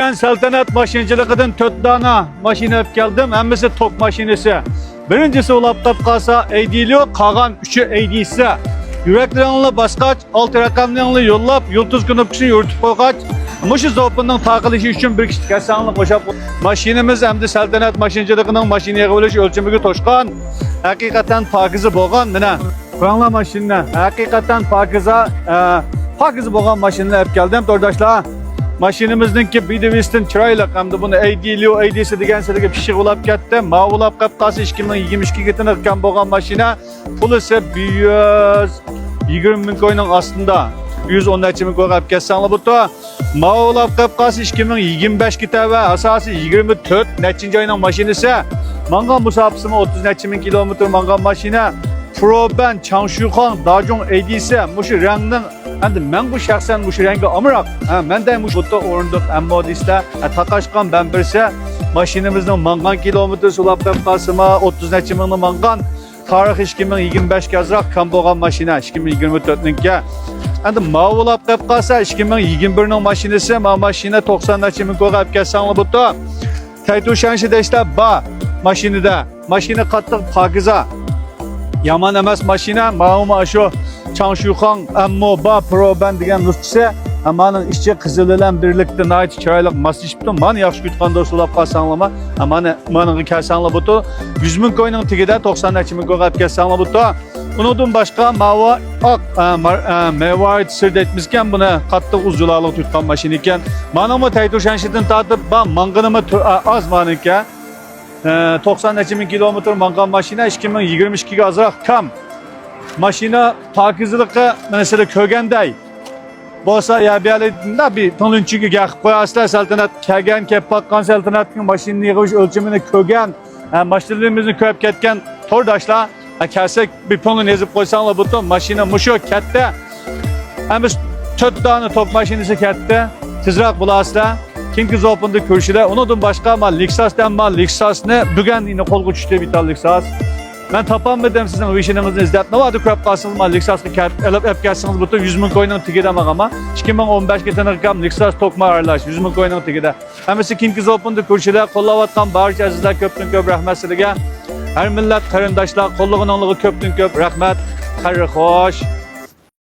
Ben saltanat maşinciliğinden 4 tane maşine alıp geldim. Hemmisi tok maşinesi. Birincisi ulap tapkasa eydiliyor, kalan 3'ü eydiyse. Yüreklerini basqaç, alt rakamlarını yollap, yıldız knopkasını yürütüp koygaç. Muşu zopunun takılışı için bir kişi kesanlı koşap. Maşinimiz hem de saltanat maşinciliğinin maşineye buluş ölçümüge toşkan. Hakikaten pakizi boğan mine. Kur'anla maşinine. Hakikaten pakizi boğan maşinine hep geldim. Tordaşlar. Maşinimizdeki BDV'stin çırayla hem bunu eydiliyor, eydisi degan sırada pişik ulap ketdi. Ma ulap kapqası 2022 getinirken boğan maşine pul ise 120 bin koyunun aslında 110 bin koy qap ketsanlı butu. Ma ulap kapqası 2025 gete ve asası 24 nechinci ayının maşinesi. Mangan bu sapsımı 30 bin kilometre mangan maşine. Proben Changshuxan Dajong eydisi muşu renginin endi ben bu şahsen muşu rengi amırak. Ben de muşu foto orunduk amma diste takaşkan ben birse maşinimizin mangan kilometre ulap kapqasıma 30 bin mangan tarih 2025 yazrak kan boğan maşine 2024'ninki. Endi ma ulap kapqasa 2021'nin maşinesi ma maşine 90 bin koyup ketsanlı butu. Taytuşanşı işte ba maşinede maşine qattiq pakiza. Yaman emas maşina, mağuma şu Changshuxan ammo ba proben degan ruschisi, amanın işçi qizililan birlikte nayt çıraylık masishibdi. Mani yaxshi kutqanda sulab qalsanlama, manı kelsanlı butu 100 bin koyunun tigide 90 bin koyup kelsanlı butu. Unudun başka mava ak mevarit sird etmişken bunu qattiq uzulalık tutqan maşina ekan. Manımı taytuşanşidin tatıp ba mangınımı az manıka. 90 bin kilometre mangan maşina 2022'ge azırak kam. Maşina pakizliği mesela kögenday. Bolsa ya bir tonunçuga yakıp koyaslar saltanat kelgen kepakkan saltanatın maşinini yığış ölçümünü kögen. Maşinelerimizin köp ketken tordaşlar kelsek bir tonun ezip koysanlar buton maşina muşu kette. Hem biz 4 tane top maşinesi kette. Tizrak bulaslar. Kinki zopunda köşede. Ondan başka ama Lexus'tan mal Lexus ne? Bugün yine kolgu düştü bir tane Lexus. Ben tapanmadım sizin o işinizi izlet. Ne vardı krep kalsınız mal Lexus'ı hep gelsiniz bütün 100 bin koyunun tigide ama 2015 getirken Lexus tokma aralaş 100 bin koyunun tigide. Hemisi kinki zopunda köşede kollavatkan barış azizler köptün köp rahmet sizlerge. Her millet karındaşlar kolluğun onluğu köptün köp rahmet. Hayır hoş.